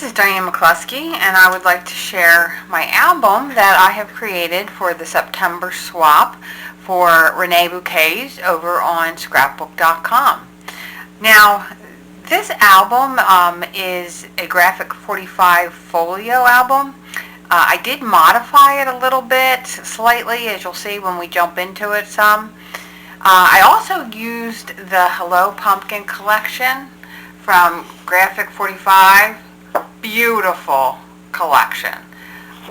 This is Diane McCluskey, and I would like to share my album that I have created for the September Swap for Renae Bouquets over on scrapbook.com. Now, this album is a Graphic 45 Folio album. I did modify it a little bit, slightly, as you'll see when we jump into it some. I also used the Hello Pumpkin collection from Graphic 45. Beautiful collection.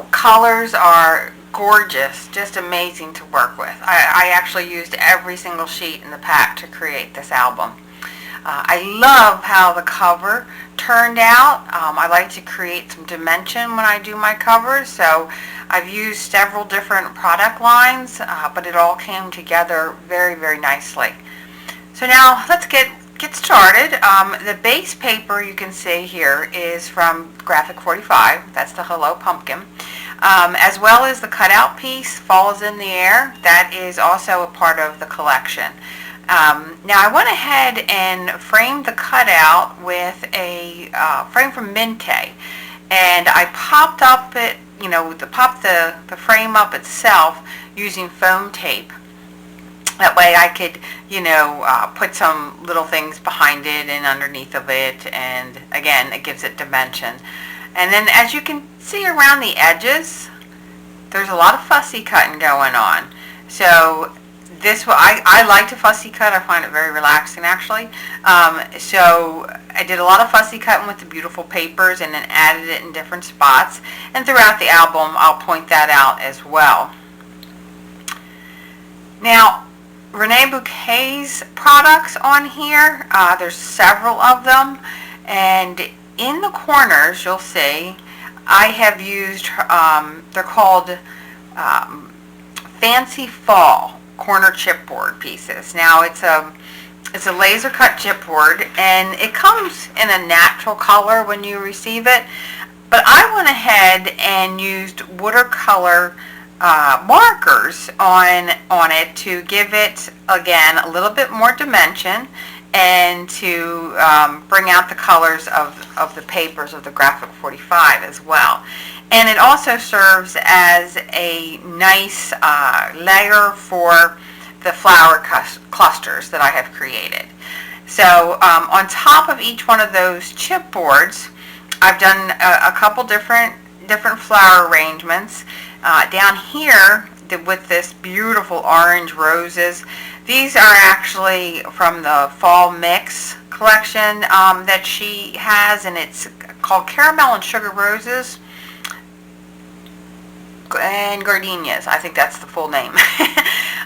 Colors are gorgeous, just amazing to work with. I actually used every single sheet in the pack to create this album. I love how the cover turned out. I like to create some dimension when I do my covers, so I've used several different product lines, but it all came together very, very nicely. So now let's get started. The base paper you can see here is from Graphic 45. That's the Hello Pumpkin. As well as the cutout piece, Falls in the Air. That is also a part of the collection. Now I went ahead and framed the cutout with a frame from Minte, and I popped up it, popped the frame up itself using foam tape. That way I could, put some little things behind it and underneath of it, and again, it gives it dimension. And then as you can see around the edges, there's a lot of fussy cutting going on. So I like to fussy cut. I find it very relaxing, actually. So I did a lot of fussy cutting with the beautiful papers and then added it in different spots. And throughout the album, I'll point that out as well. Now, Renae Bouquets products on here, there's several of them, and in the corners you'll see I have used, they're called Fancy Fall corner chipboard pieces. Now it's a laser cut chipboard, and it comes in a natural color when you receive it, but I went ahead and used watercolor markers on it to give it, again, a little bit more dimension and to bring out the colors of the papers of the Graphic 45 as well. And it also serves as a nice layer for the flower clusters that I have created. So on top of each one of those chipboards, I've done a couple different flower arrangements. Down here with this beautiful orange roses, these are actually from the Fall Mix collection that she has, and it's called Caramel and Sugar Roses and Gardenias. I think that's the full name.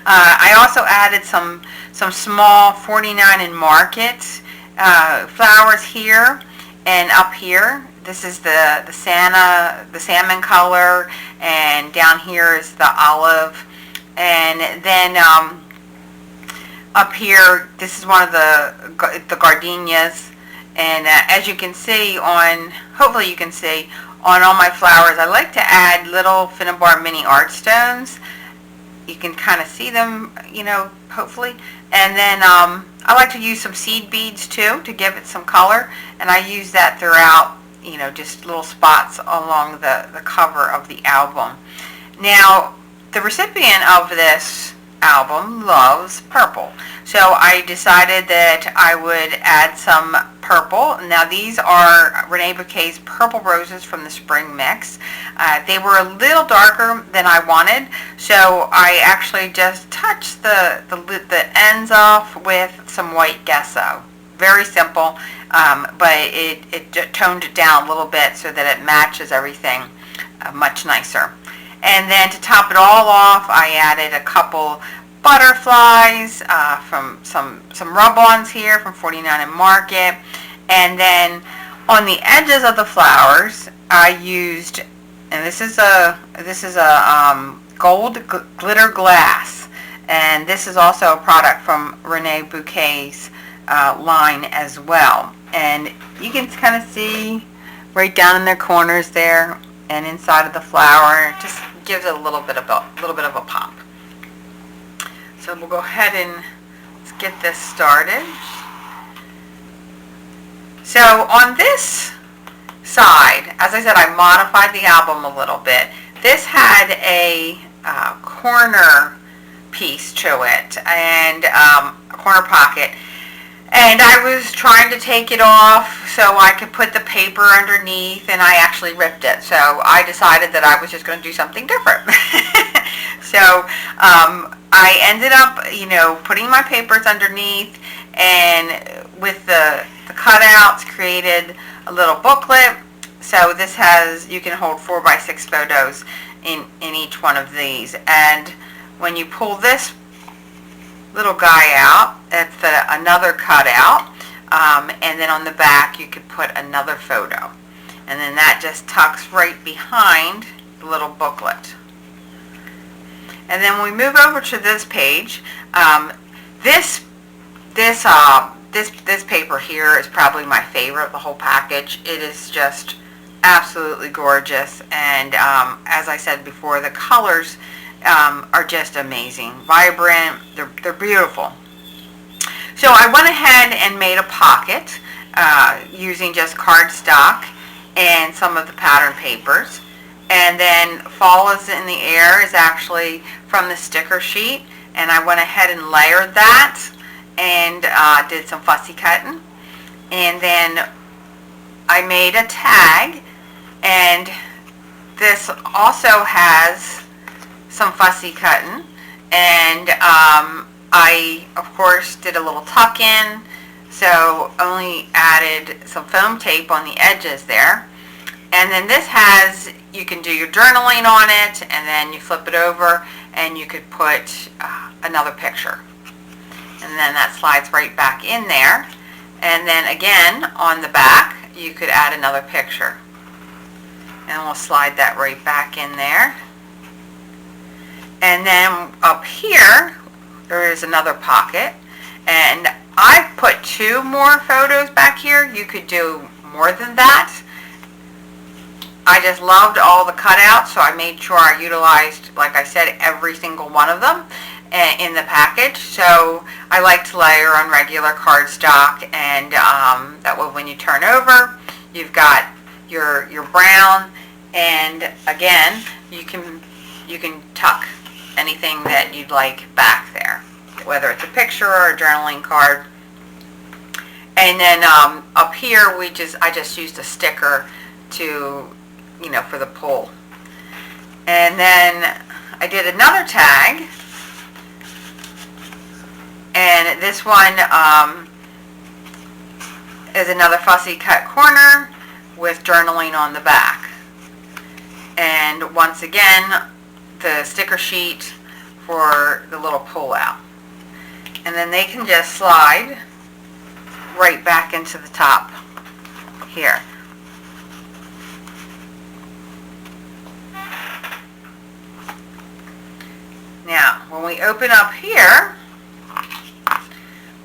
I also added some small 49 in Market flowers here and up here. This is the salmon color, and down here is the olive, and then up here, this is one of the gardenias. And as you can see hopefully you can see on all my flowers, I like to add little Finnabar mini art stones. You can kind of see them, hopefully. And then I like to use some seed beads too to give it some color, and I use that throughout, just little spots along the cover of the album. Now, the recipient of this album loves purple, so I decided that I would add some purple. Now, these are Renae Bouquets Purple Roses from the Spring Mix. They were a little darker than I wanted, so I actually just touched the ends off with some white gesso. Very simple, but it toned it down a little bit so that it matches everything much nicer. And then to top it all off, I added a couple butterflies from some rub-ons here from 49 in Market. And then on the edges of the flowers, I used, and this is a gold glitter glass, and this is also a product from Renae Bouquets line as well. And you can kind of see right down in their corners there and inside of the flower. It just gives it a little bit of a pop. So we'll go ahead and let's get this started. So on this side, as I said, I modified the album a little bit. This had a corner piece to it and a corner pocket. And I was trying to take it off so I could put the paper underneath, and I actually ripped it. So I decided that I was just going to do something different. So I ended up, putting my papers underneath, and with the cutouts, created a little booklet. So this has, you can hold 4x6 photos in each one of these. And when you pull this little guy out, that's another cutout, and then on the back you could put another photo, and then that just tucks right behind the little booklet. And then when we move over to this page, this paper here is probably my favorite of the whole package. It is just absolutely gorgeous, and as I said before, the colors are just amazing, vibrant, they're beautiful. So I went ahead and made a pocket using just cardstock and some of the pattern papers, and then Fall is in the Air is actually from the sticker sheet, and I went ahead and layered that and did some fussy cutting, and then I made a tag, and this also has some fussy cutting, and I of course did a little tuck in, so only added some foam tape on the edges there. And then this has, you can do your journaling on it, and then you flip it over and you could put another picture, and then that slides right back in there. And then again on the back you could add another picture, and we'll slide that right back in there. And then up here, there is another pocket, and I put 2 more photos back here. You could do more than that. I just loved all the cutouts, so I made sure I utilized, like I said, every single one of them in the package. So I like to layer on regular cardstock, and that way when you turn over, you've got your brown, and again, you can tuck anything that you'd like back there, whether it's a picture or a journaling card. And then up here, I just used a sticker to, for the pull. And then I did another tag, and this one is another fussy cut corner with journaling on the back. And once again, the sticker sheet for the little pull out, and then they can just slide right back into the top here. Now when we open up here,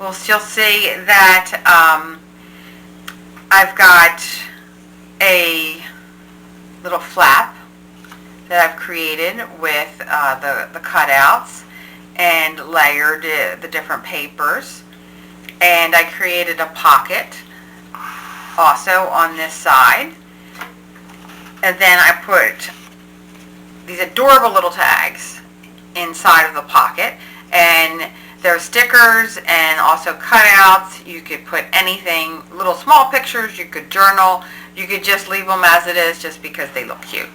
we'll still see that I've got a little flap that I've created with the cutouts and layered the different papers. And I created a pocket also on this side. And then I put these adorable little tags inside of the pocket. And there's stickers and also cutouts. You could put anything, little small pictures, you could journal, you could just leave them as it is just because they look cute,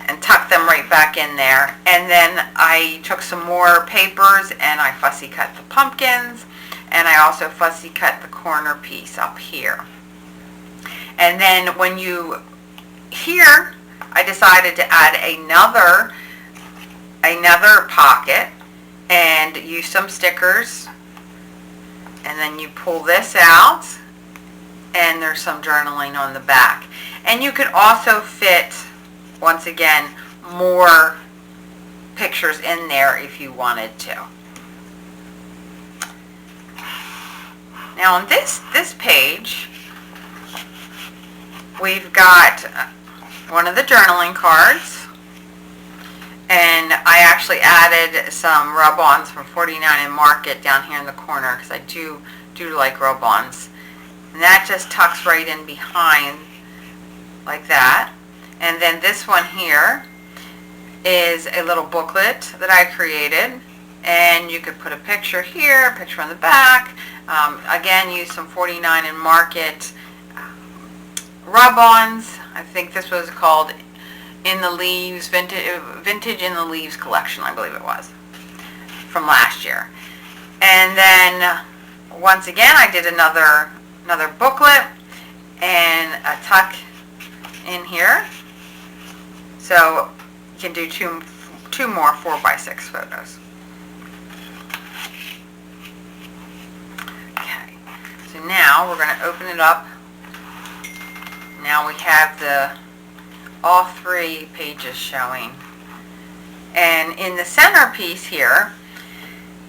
and tuck them right back in there. And then I took some more papers and I fussy cut the pumpkins, and I also fussy cut the corner piece up here. And then here I decided to add another pocket and use some stickers, and then you pull this out and there's some journaling on the back. And you could also fit, once again, more pictures in there if you wanted to. Now on this page, we've got one of the journaling cards, and I actually added some rub-ons from 49 and Market down here in the corner because I do like rub-ons. And that just tucks right in behind like that. And then this one here is a little booklet that I created, and you could put a picture here, a picture on the back. Again, use some 49 and Market rub-ons. I think this was called In the Leaves, Vintage In the Leaves collection, I believe it was, from last year. And then once again, I did another booklet and a tuck in here. So you can do two more 4x6 photos. Okay, so now we're going to open it up. Now we have all 3 pages showing. And in the centerpiece here,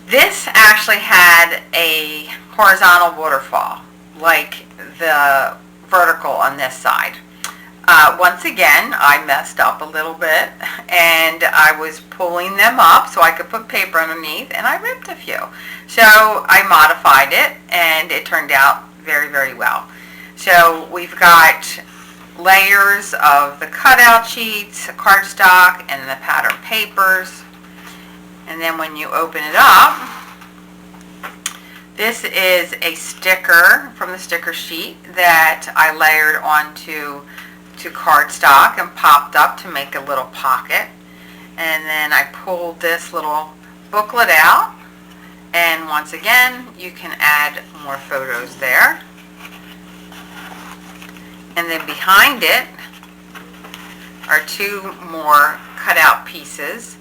this actually had a horizontal waterfall, like the vertical on this side. Once again, I messed up a little bit, and I was pulling them up so I could put paper underneath, and I ripped a few. So I modified it, and it turned out very, very well. So we've got layers of the cutout sheets, cardstock, and the pattern papers. And then when you open it up, this is a sticker from the sticker sheet that I layered onto cardstock and popped up to make a little pocket. And then I pulled this little booklet out, and once again you can add more photos there. And then behind it are 2 more cutout pieces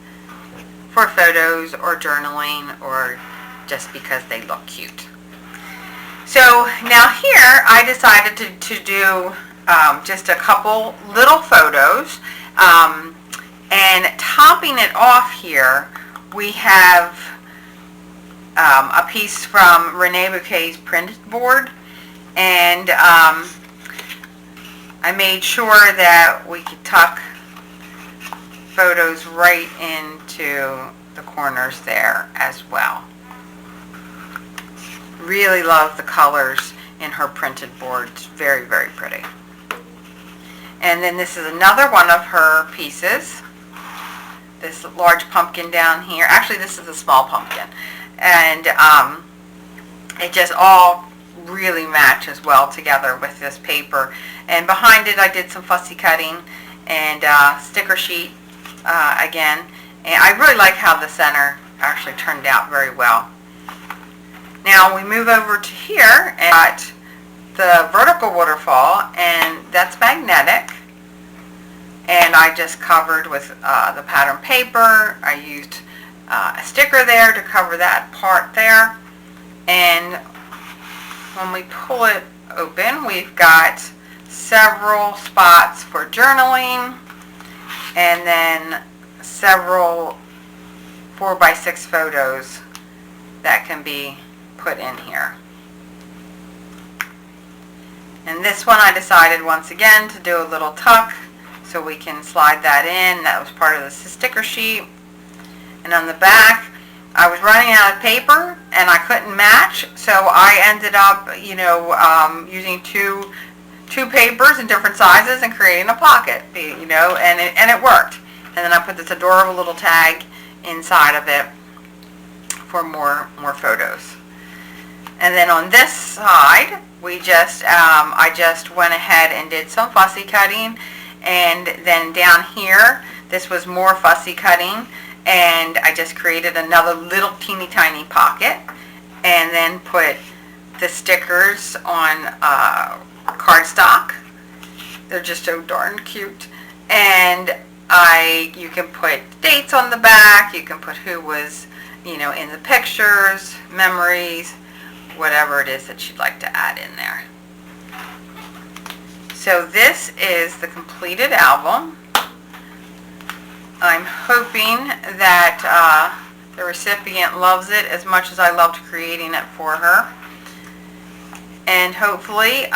for photos or journaling, or just because they look cute. So now here I decided to do just a couple little photos, and topping it off here we have a piece from Renae Bouquets printed board, and I made sure that we could tuck photos right into the corners there as well. Really love the colors in her printed board. It's very, very pretty. And then this is another one of her pieces. This large pumpkin down here. Actually, this is a small pumpkin. And it just all really matches well together with this paper. And behind it I did some fussy cutting and sticker sheet again. And I really like how the center actually turned out very well. Now we move over to here and got the vertical waterfall, and that's magnetic. And I just covered with the pattern paper. I used a sticker there to cover that part there. And when we pull it open, we've got several spots for journaling, and then several 4x6 photos that can be put in here. And this one I decided once again to do a little tuck so we can slide that in. That was part of the sticker sheet. And on the back, I was running out of paper and I couldn't match, so I ended up, using two papers in different sizes and creating a pocket, and it worked. And then I put this adorable little tag inside of it for more photos. And then on this side, I just went ahead and did some fussy cutting, and then down here, this was more fussy cutting, and I just created another little teeny tiny pocket, and then put the stickers on cardstock. They're just so darn cute. And you can put dates on the back, you can put who was, in the pictures, memories, whatever it is that you'd like to add in there. So this is the completed album. I'm hoping that the recipient loves it as much as I loved creating it for her. And hopefully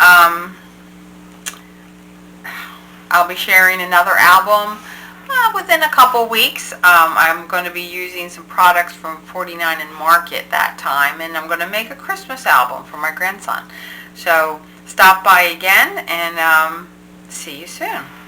I'll be sharing another album within a couple weeks. I'm going to be using some products from 49 and Market that time, and I'm going to make a Christmas album for my grandson. So stop by again and See you soon.